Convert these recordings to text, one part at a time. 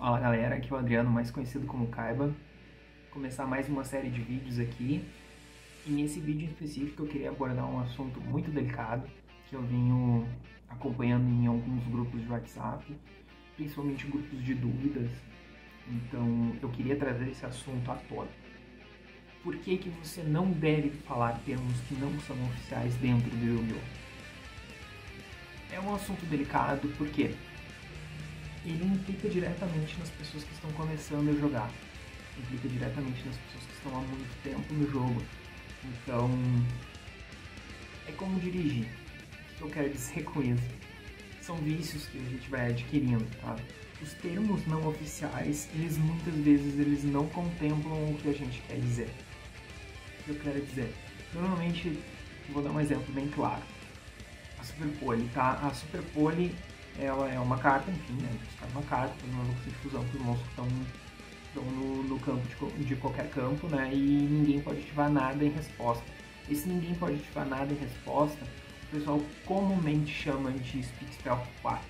Fala galera, aqui é o Adriano, mais conhecido como Kaiba. Vou começar mais uma série de vídeos aqui. E nesse vídeo em específico eu queria abordar um assunto muito delicado que eu venho acompanhando em alguns grupos de WhatsApp, principalmente grupos de dúvidas. Então eu queria trazer esse assunto à tona. Por que que você não deve falar termos que não são oficiais dentro do Yu-Gi-Oh? É um assunto delicado porque ele implica diretamente nas pessoas que estão começando a jogar, implica diretamente nas pessoas que estão há muito tempo no jogo. Então, é como dirigir. O que eu quero dizer com isso? São vícios que a gente vai adquirindo, tá? Os termos não oficiais, eles muitas vezes eles não contemplam o que a gente quer dizer. O que eu quero dizer? Normalmente, vou dar um exemplo bem claro. A Super Pole, tá? A Super Pole, ela é uma carta, enfim, né? Buscar uma carta, fazer uma evolução de fusão que os monstros estão no campo de qualquer campo, né? E ninguém pode ativar nada em resposta. Esse ninguém pode ativar nada em resposta, o pessoal comumente chama de Speed Spell 4.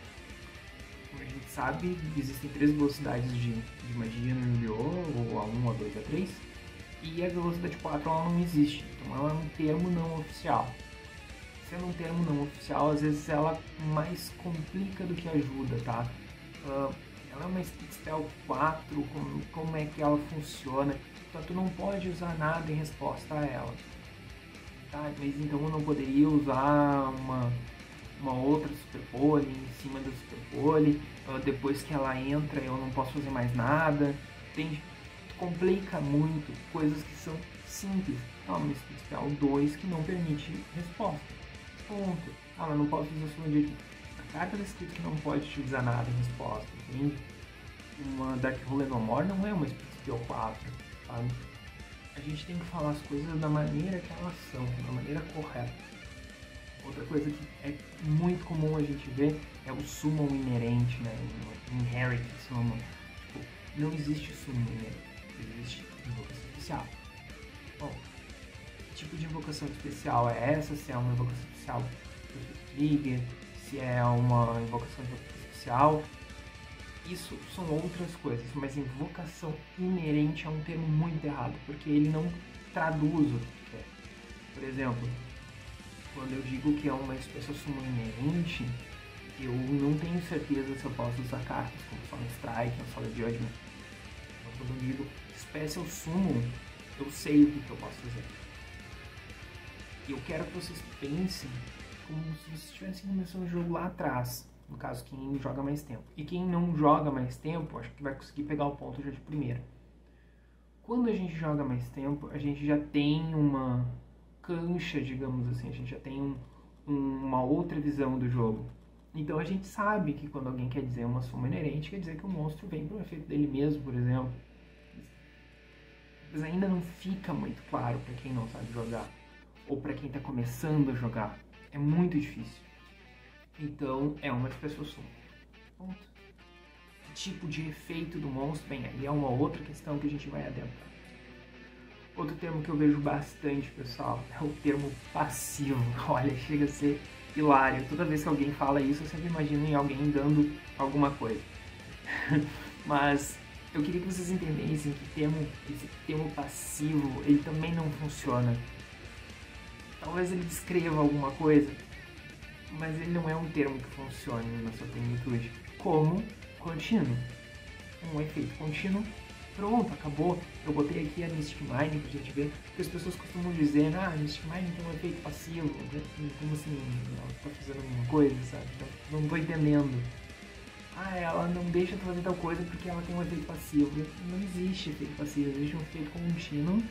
Como a gente sabe, existem 3 velocidades de magia no Yu-Gi-Oh! Ou a 1, a 2, a 3. E a velocidade 4 ela não existe, então ela é um termo não oficial. Sendo um termo não oficial, às vezes ela mais complica do que ajuda, tá? Ela é uma Speed Spell 4, como é que ela funciona, então tu não pode usar nada em resposta a ela. Tá? Mas então eu não poderia usar uma outra Super Pole em cima da Super Pole, depois que ela entra eu não posso fazer mais nada, entende? Complica muito coisas que são simples. Uma Speed Spell 2 que não permite resposta. Ponto. Mas não posso usar sua de... A carta está escrito que não pode utilizar nada em resposta, entende? Uma Dark Hole No More não é uma Speed Spell 4, sabe? A gente tem que falar as coisas da maneira que elas são, da maneira correta. Outra coisa que é muito comum a gente ver é o summon inerente, né? Inherit summon. Tipo, não existe summon inerente, existe invocação especial. Bom, que tipo de invocação especial é essa? Se é uma invocação especial trigger, se é uma invocação especial, isso são outras coisas, mas invocação inerente é um termo muito errado, porque ele não traduz o que quer. Por exemplo, quando eu digo que é uma Special Summon inerente, eu não tenho certeza se eu posso usar cartas como Solid Strike ou Solid Judgment. Então, quando eu digo Special Summon, eu sei o que eu posso fazer. E eu quero que vocês pensem como se vocês estivessem começando o jogo lá atrás. No caso, quem joga mais tempo. E quem não joga mais tempo, acho que vai conseguir pegar o ponto já de primeira. Quando a gente joga mais tempo, a gente já tem uma cancha, digamos assim. A gente já tem uma outra visão do jogo. Então a gente sabe que quando alguém quer dizer uma soma inerente, quer dizer que o monstro vem para o efeito dele mesmo, por exemplo. Mas ainda não fica muito claro para quem não sabe jogar. Ou para quem está começando a jogar. É muito difícil. Então, é uma Special Summon. Ponto. Que tipo de efeito do monstro? Bem, aí é uma outra questão que a gente vai adentrar. Outro termo que eu vejo bastante, pessoal, é o termo passivo. Olha, chega a ser hilário. Toda vez que alguém fala isso, eu sempre imagino em alguém dando alguma coisa. Mas eu queria que vocês entendessem que esse termo passivo, ele também não funciona. Talvez ele descreva alguma coisa, mas ele não é um termo que funcione na sua plenitude. Como contínuo. Um efeito contínuo. Pronto, acabou. Eu botei aqui a Mystic Mine pra gente ver. Porque as pessoas costumam dizer, Mystic Mine tem um efeito passivo. Como assim? Ela tá fazendo alguma coisa, sabe? Não tô entendendo. Ela não deixa de fazer tal coisa porque ela tem um efeito passivo. Não existe efeito passivo, existe um efeito contínuo.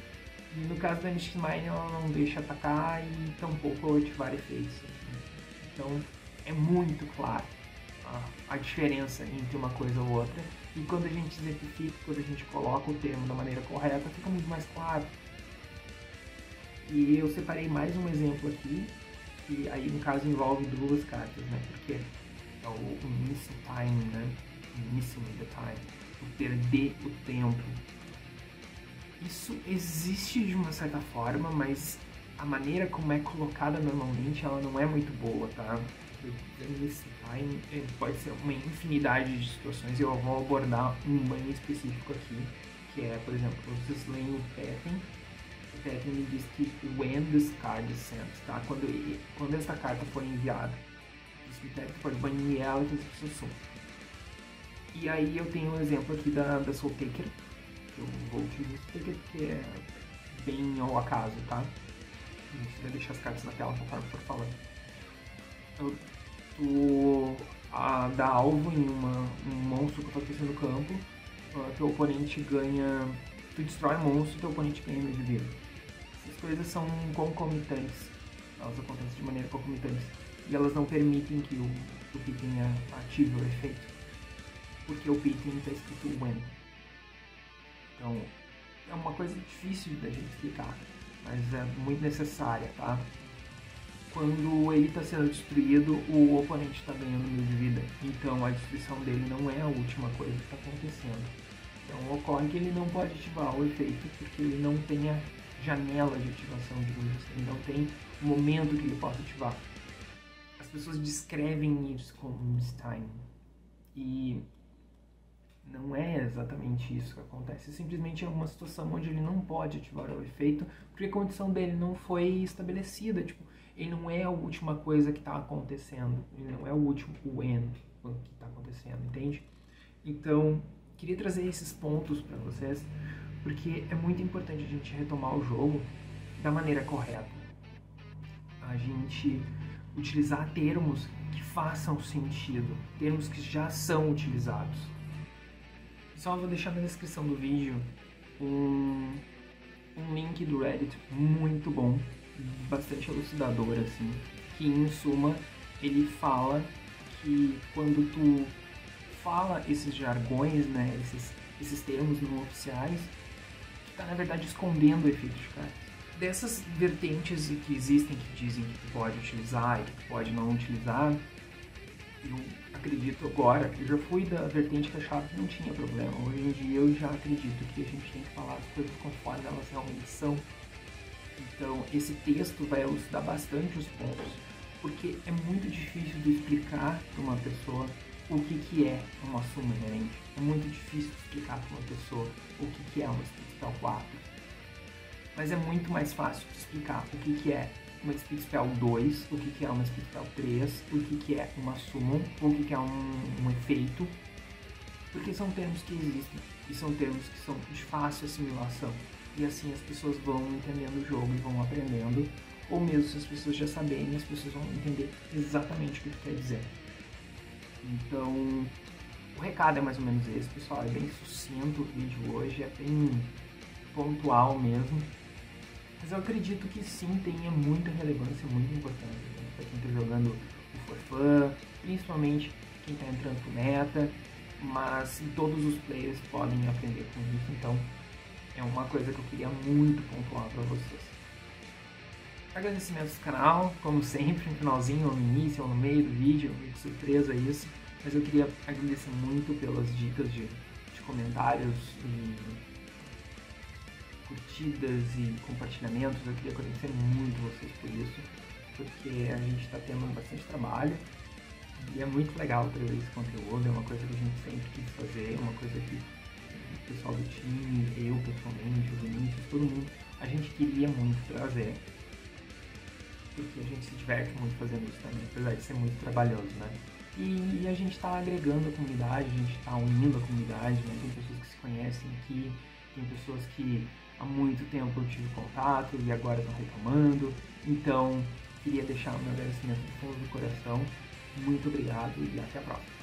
E no caso da Mystic Mine, ela não deixa atacar e tampouco ativar efeitos. Então, é muito claro a diferença entre uma coisa ou outra. E quando a gente exemplifica, quando a gente coloca o termo da maneira correta, fica muito mais claro. E eu separei mais um exemplo aqui, que aí no caso envolve 2 cartas, né? Porque é o Missing Time, né? Missing the Time. O perder o tempo. Isso existe de uma certa forma, mas a maneira como é colocada normalmente ela não é muito boa, tá? Bunny's Time pode ser uma infinidade de situações, e eu vou abordar um Bunny específico aqui, que é, por exemplo, os Slaying o Petem. O Petem me diz que when this card is sent, tá? Quando esta carta for enviada, o Petem pode banir ela e fazer seu som. E aí eu tenho um exemplo aqui da Soul Taker, que eu vou utilizar o Soul Taker porque é bem ao acaso, tá? A gente vai deixar as cartas na tela conforme for falando. Tu dá alvo em um monstro que está no campo, teu oponente ganha. Tu destrói o monstro e teu oponente ganha de vida. Essas coisas são concomitantes, elas acontecem de maneira concomitante e elas não permitem que o Pippin ative o efeito, porque o Pippin está escrito when. Então é uma coisa difícil da gente explicar, mas é muito necessária, tá? Quando ele está sendo destruído, o oponente está ganhando 1000 de vida. Então a destruição dele não é a última coisa que está acontecendo. Então ocorre que ele não pode ativar o efeito porque ele não tem a janela de ativação de luz. Ele não tem o momento que ele possa ativar. As pessoas descrevem isso como mistime. E não é exatamente isso que acontece. Simplesmente é uma situação onde ele não pode ativar o efeito porque a condição dele não foi estabelecida. Tipo, ele não é a última coisa que está acontecendo. Ele não é o último when que está acontecendo, entende? Então, queria trazer esses pontos para vocês, porque é muito importante a gente retomar o jogo da maneira correta. A gente utilizar termos que façam sentido, termos que já são utilizados. Só vou deixar na descrição do vídeo um link do Reddit muito bom, bastante elucidador, assim, que em suma ele fala que quando tu fala esses jargões, né, esses termos não oficiais, tu tá na verdade escondendo o efeito de cartas. Dessas vertentes que existem, que dizem que tu pode utilizar e que tu pode não utilizar, eu acredito agora, eu já fui da vertente que achava que não tinha problema. Hoje em dia eu já acredito que a gente tem que falar as coisas conforme elas realmente são. Então esse texto vai elucidar bastante os pontos, porque é muito difícil de explicar para uma pessoa o que é uma suma inerente. É muito difícil explicar para uma pessoa o que é uma Speed Spell 4. Mas é muito mais fácil de explicar o que é uma Speed Spell 2, o que é uma Speed Spell 3, o que é uma summon, o que é um efeito, porque são termos que existem e são termos que são de fácil assimilação. E assim as pessoas vão entendendo o jogo e vão aprendendo, ou mesmo se as pessoas já saberem, as pessoas vão entender exatamente o que tu quer dizer. Então, o recado é mais ou menos esse, pessoal. É bem sucinto o vídeo hoje, é bem pontual mesmo. Mas eu acredito que sim, tenha muita relevância, muita importância, né? Para quem está jogando o for fun, principalmente quem está entrando pro meta, mas todos os players podem aprender com isso, então é uma coisa que eu queria muito pontuar para vocês. Agradecimentos do canal, como sempre, no finalzinho, ou no início, ou no meio do vídeo, meio de surpresa isso, mas eu queria agradecer muito pelas dicas de comentários e curtidas e compartilhamentos. Eu queria agradecer muito vocês por isso, porque a gente está tendo bastante trabalho e é muito legal trazer esse conteúdo. É uma coisa que a gente sempre quis fazer, uma coisa que o pessoal do time, eu pessoalmente, o Vinícius, todo mundo, a gente queria muito trazer, porque a gente se diverte muito fazendo isso também, apesar de ser muito trabalhoso, né? E a gente está agregando a comunidade, a gente está unindo a comunidade, né? Tem pessoas que se conhecem aqui, tem pessoas que há muito tempo eu tive contato e agora estão reclamando. Então, queria deixar o meu agradecimento do fundo do coração. Muito obrigado e até a próxima.